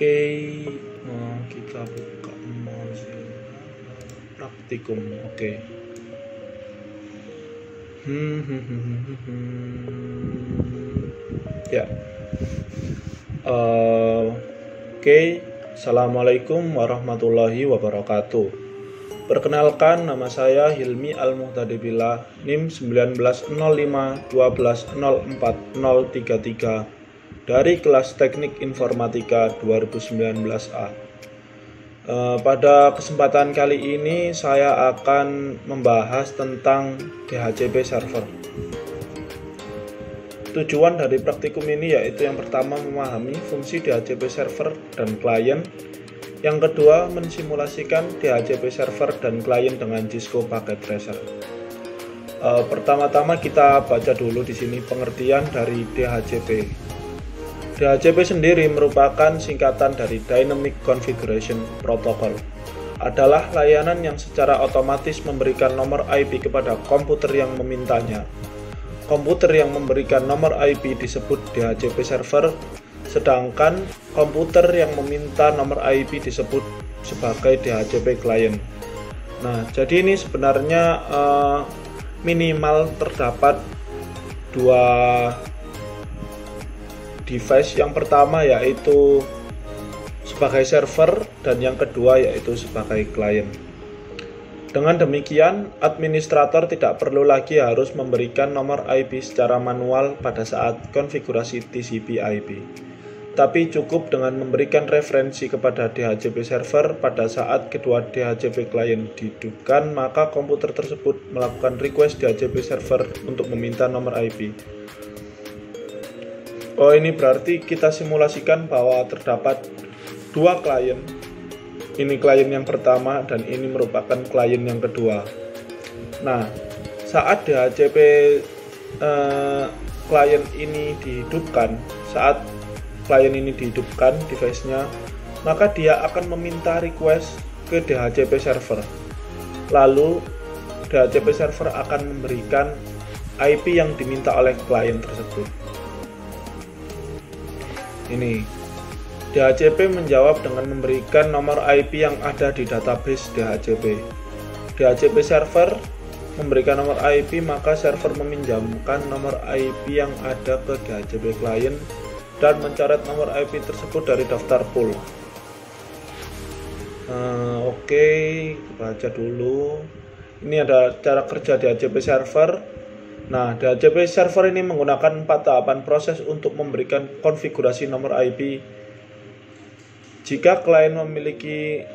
Oke, kita buka Mozilla praktikum. Oke. Ya. Oke. Assalamualaikum warahmatullahi wabarakatuh. Perkenalkan, nama saya Hilmi Al-Muhtadibillah, NIM 1905-12-04-033 dari kelas Teknik Informatika 2019A. Pada kesempatan kali ini saya akan membahas tentang DHCP server. Tujuan dari praktikum ini yaitu yang pertama memahami fungsi DHCP server dan klien, yang kedua mensimulasikan DHCP server dan klien dengan Cisco Packet Tracer. Pertama-tama kita baca dulu di sini pengertian dari DHCP. DHCP sendiri merupakan singkatan dari Dynamic Configuration Protocol. Adalah layanan yang secara otomatis memberikan nomor IP kepada komputer yang memintanya. Komputer yang memberikan nomor IP disebut DHCP server, sedangkan komputer yang meminta nomor IP disebut sebagai DHCP client. Nah, jadi ini sebenarnya minimal terdapat dua device. Yang pertama yaitu sebagai server dan yang kedua yaitu sebagai client. Dengan demikian, administrator tidak perlu lagi harus memberikan nomor IP secara manual pada saat konfigurasi TCP/IP. Tapi cukup dengan memberikan referensi kepada DHCP server pada saat kedua DHCP client dihidupkan, maka komputer tersebut melakukan request DHCP server untuk meminta nomor IP. Oh, ini berarti kita simulasikan bahwa terdapat dua klien. Ini klien yang pertama dan ini merupakan klien yang kedua. Nah, saat DHCP klien ini dihidupkan, saat klien ini dihidupkan device-nya, maka dia akan meminta request ke DHCP server. Lalu DHCP server akan memberikan IP yang diminta oleh klien tersebut. Ini DHCP menjawab dengan memberikan nomor IP yang ada di database DHCP. DHCP server memberikan nomor IP, maka server meminjamkan nomor IP yang ada ke DHCP client dan mencoret nomor IP tersebut dari daftar pool. Oke, baca dulu. Ini ada cara kerja DHCP server. Nah, DHCP server ini menggunakan 4 tahapan proses untuk memberikan konfigurasi nomor IP. Jika klien memiliki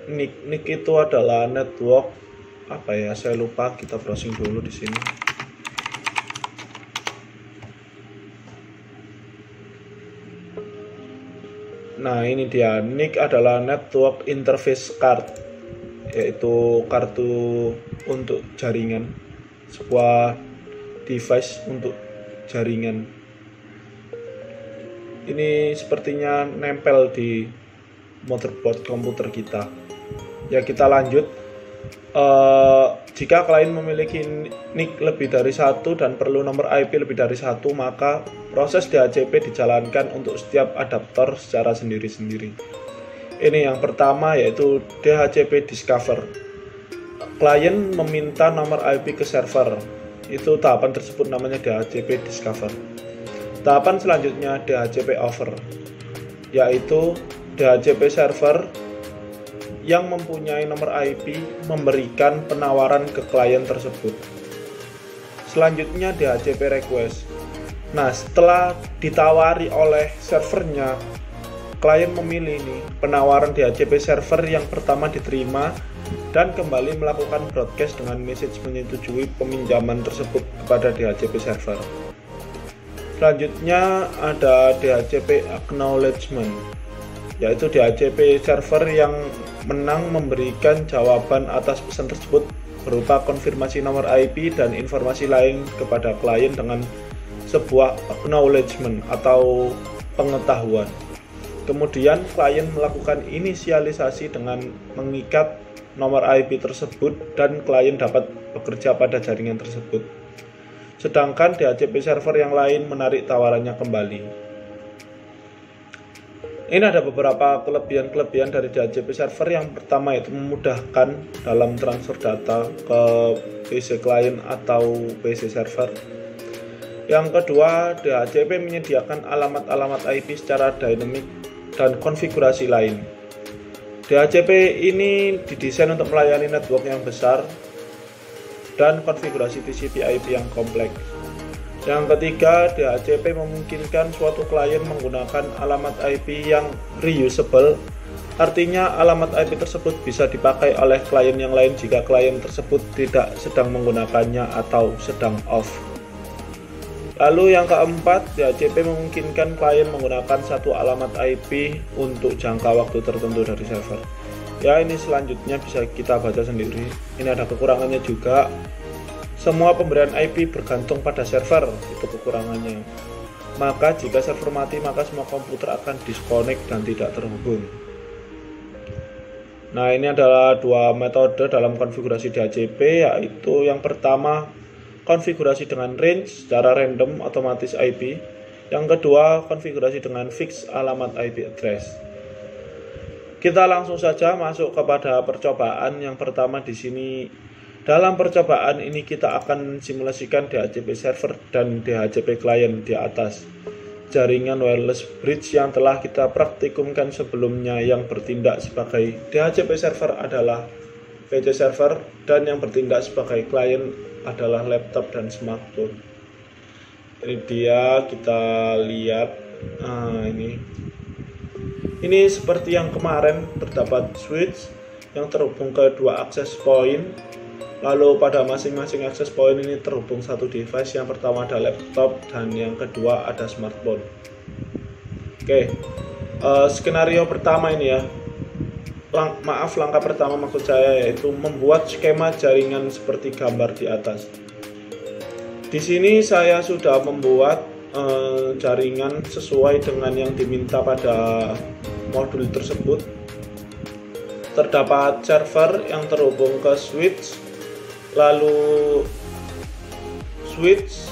NIC itu adalah network saya lupa, kita browsing dulu di sini. Nah, ini dia, NIC adalah network interface card, yaitu kartu untuk jaringan, sebuah device untuk jaringan. Ini sepertinya nempel di motherboard komputer kita. Ya, kita lanjut. Jika klien memiliki NIC lebih dari 1 dan perlu nomor IP lebih dari 1, maka proses DHCP dijalankan untuk setiap adaptor secara sendiri-sendiri. Ini yang pertama yaitu DHCP discover. Klien meminta nomor IP ke server. Itu tahapan tersebut namanya DHCP discover. Tahapan selanjutnya DHCP offer, yaitu DHCP server yang mempunyai nomor IP memberikan penawaran ke klien tersebut. Selanjutnya DHCP request. Nah, setelah ditawari oleh servernya, klien memilih penawaran DHCP server yang pertama diterima dan kembali melakukan broadcast dengan message menyetujui peminjaman tersebut kepada DHCP server. Selanjutnya ada DHCP acknowledgement, yaitu DHCP server yang menang memberikan jawaban atas pesan tersebut berupa konfirmasi nomor IP dan informasi lain kepada klien dengan sebuah acknowledgement atau pengetahuan. Kemudian klien melakukan inisialisasi dengan mengikat nomor IP tersebut dan klien dapat bekerja pada jaringan tersebut. Sedangkan DHCP server yang lain menarik tawarannya kembali. Ini ada beberapa kelebihan-kelebihan dari DHCP server. Yang pertama itu memudahkan dalam transfer data ke PC client atau PC server. Yang kedua, DHCP menyediakan alamat-alamat IP secara dynamic dan konfigurasi lain. DHCP ini didesain untuk melayani network yang besar dan konfigurasi TCP/IP yang kompleks. Yang ketiga, DHCP memungkinkan suatu klien menggunakan alamat IP yang reusable. Artinya alamat IP tersebut bisa dipakai oleh klien yang lain jika klien tersebut tidak sedang menggunakannya atau sedang off. Lalu yang keempat, DHCP memungkinkan klien menggunakan satu alamat IP untuk jangka waktu tertentu dari server. Ya, ini selanjutnya bisa kita baca sendiri. Ini ada kekurangannya juga. Semua pemberian IP bergantung pada server, itu kekurangannya. Maka jika server mati, maka semua komputer akan disconnect dan tidak terhubung. Nah, ini adalah dua metode dalam konfigurasi DHCP, yaitu yang pertama konfigurasi dengan range secara random otomatis IP. Yang kedua, konfigurasi dengan fix alamat IP address. Kita langsung saja masuk kepada percobaan. Yang pertama di sini, dalam percobaan ini kita akan simulasikan DHCP server dan DHCP client di atas jaringan wireless bridge yang telah kita praktikumkan sebelumnya. Yang bertindak sebagai DHCP server adalah PC server dan yang bertindak sebagai client adalah laptop dan smartphone. Ini dia, kita lihat. Ini seperti yang kemarin, terdapat switch yang terhubung ke dua akses point. Lalu pada masing-masing akses point ini terhubung satu device. Yang pertama ada laptop dan yang kedua ada smartphone. Oke, skenario pertama ini ya. Langkah pertama maksud saya yaitu membuat skema jaringan seperti gambar di atas. Di sini saya sudah membuat jaringan sesuai dengan yang diminta pada modul tersebut. Terdapat server yang terhubung ke switch. Lalu switch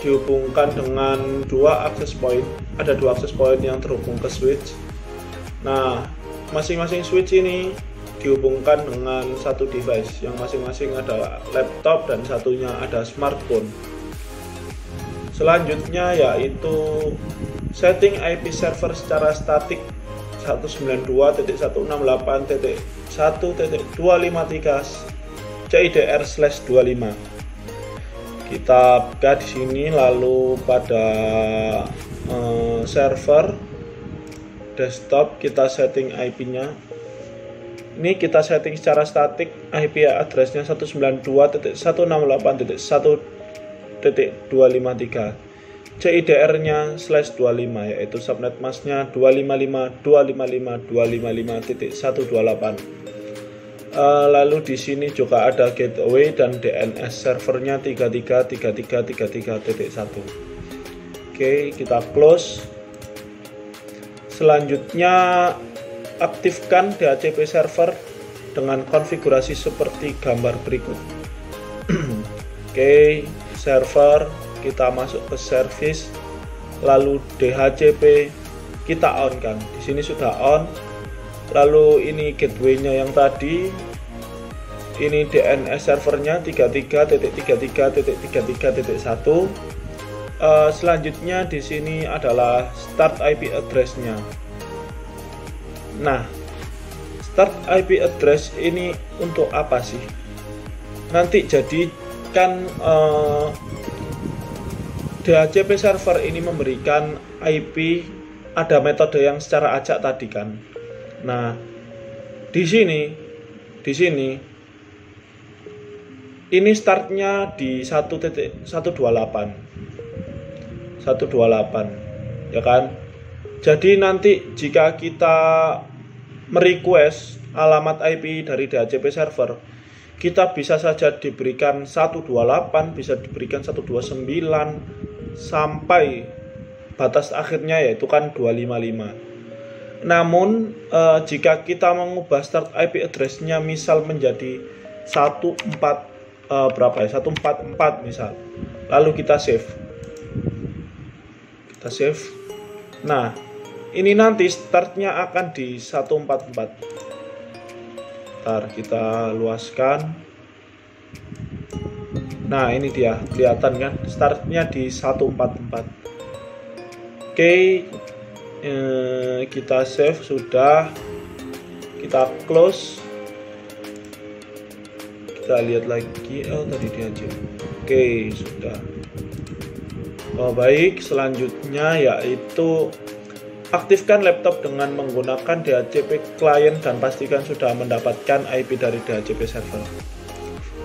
dihubungkan dengan dua akses point. Ada dua akses point yang terhubung ke switch. Nah, masing-masing switch ini dihubungkan dengan satu device yang masing-masing ada laptop dan satunya ada smartphone. Selanjutnya yaitu setting IP server secara statik 192.168.1.253 CIDR/25. Kita buka di sini, lalu pada server desktop kita setting IP-nya. Ini kita setting secara statik, IP address-nya 192.168.1.253. CIDR-nya /25, yaitu subnet mask-nya 255.255.255.128. Lalu di sini juga ada gateway dan DNS servernya 33.33.33.1. Oke, kita close. Selanjutnya aktifkan DHCP server dengan konfigurasi seperti gambar berikut. Oke, server, kita masuk ke service, lalu DHCP kita on kan. Di sini sudah on. Lalu ini gateway-nya yang tadi. Ini DNS servernya 33.33.33.1. Selanjutnya di sini adalah start IP address-nya. Nah, start IP address ini untuk apa sih? Nanti jadikan DHCP server ini memberikan IP, ada metode yang secara acak tadi kan. Nah, di sini ini startnya di 1.128 ya kan. Jadi nanti jika kita merequest alamat IP dari DHCP server, kita bisa saja diberikan 128, bisa diberikan 129 sampai batas akhirnya yaitu kan 255. Namun jika kita mengubah start IP address-nya misal menjadi 144 misal, lalu kita save. Nah, ini nanti startnya akan di 144. Ntar kita luaskan. Nah, ini dia, kelihatan kan, startnya di 144. Oke, kita save sudah, kita close, kita lihat lagi. Oh, tadi dia aja. Oke, sudah. Oh, baik, selanjutnya yaitu aktifkan laptop dengan menggunakan DHCP client dan pastikan sudah mendapatkan IP dari DHCP server.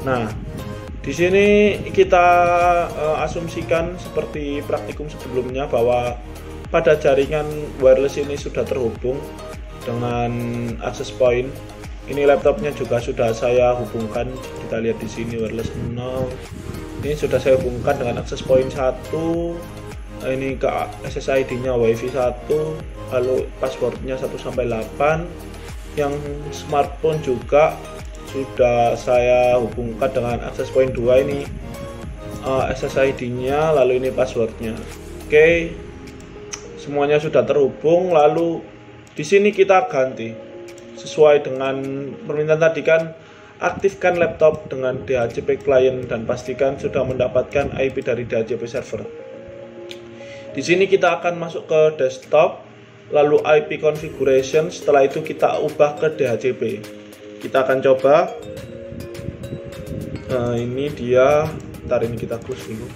Nah, di sini kita asumsikan seperti praktikum sebelumnya bahwa pada jaringan wireless ini sudah terhubung dengan access point. Ini laptopnya juga sudah saya hubungkan. Kita lihat di sini wireless 0. Ini sudah saya hubungkan dengan access point 1. Ini ke SSID-nya WiFi 1, lalu passwordnya 1-8. Yang smartphone juga sudah saya hubungkan dengan access point 2 ini, SSID-nya, lalu ini passwordnya. Oke, semuanya sudah terhubung. Lalu di sini kita ganti sesuai dengan permintaan tadi kan, aktifkan laptop dengan DHCP client dan pastikan sudah mendapatkan IP dari DHCP server. Di sini kita akan masuk ke desktop, lalu IP configuration, setelah itu kita ubah ke DHCP. Kita akan coba. Nah, ini dia. Ntar ini kita close dulu.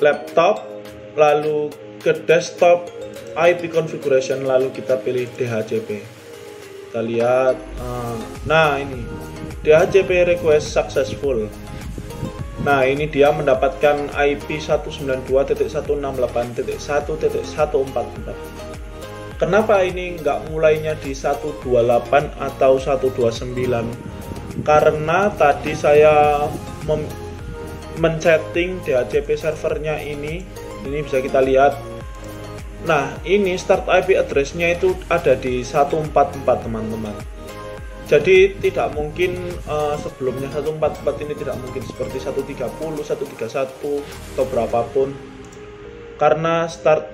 Laptop, lalu ke desktop, IP configuration, lalu kita pilih DHCP. Kita lihat. Nah, ini DHCP request successful. Nah, ini dia mendapatkan IP 192.168.1.144. Kenapa ini nggak mulainya di 128 atau 129? Karena tadi saya men-setting DHCP servernya ini bisa kita lihat. Nah, ini start IP address-nya itu ada di 144, teman-teman. Jadi tidak mungkin sebelumnya 144 ini tidak mungkin seperti 130, 131 atau berapapun. Karena start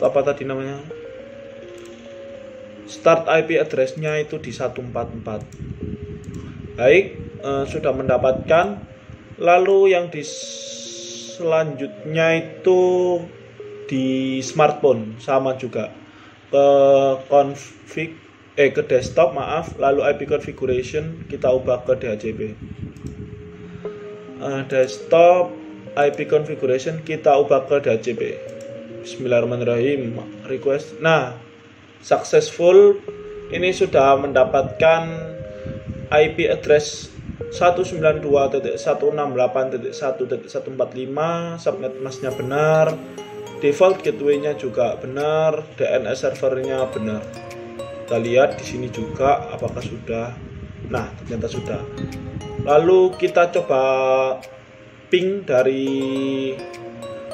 apa tadi namanya? Start IP address-nya itu di 144. Baik, sudah mendapatkan. Lalu yang di selanjutnya itu di smartphone sama juga. Ke desktop, maaf, lalu IP configuration kita ubah ke DHCP. Desktop IP configuration kita ubah ke DHCP. Bismillahirrahmanirrahim. Request. Nah, successful. Ini sudah mendapatkan IP address 192.168.1.145, subnet masknya benar, default gateway-nya juga benar, DNS servernya benar. Kita lihat di sini juga apakah sudah. Nah, ternyata sudah. Lalu kita coba ping dari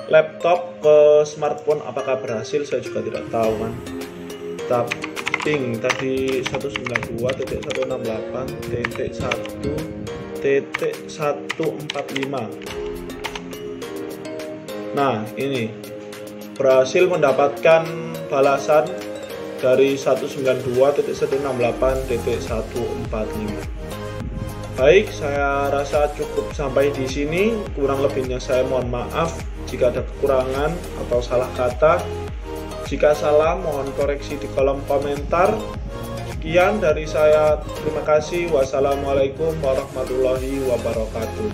laptop ke smartphone, apakah berhasil? Saya juga tidak tahu kan. Kita ping tadi 192.168.1.145. Nah, ini berhasil mendapatkan balasan dari 192.168.145. Baik, saya rasa cukup sampai di sini. Kurang lebihnya saya mohon maaf jika ada kekurangan atau salah kata. Jika salah, mohon koreksi di kolom komentar. Sekian dari saya. Terima kasih. Wassalamualaikum warahmatullahi wabarakatuh.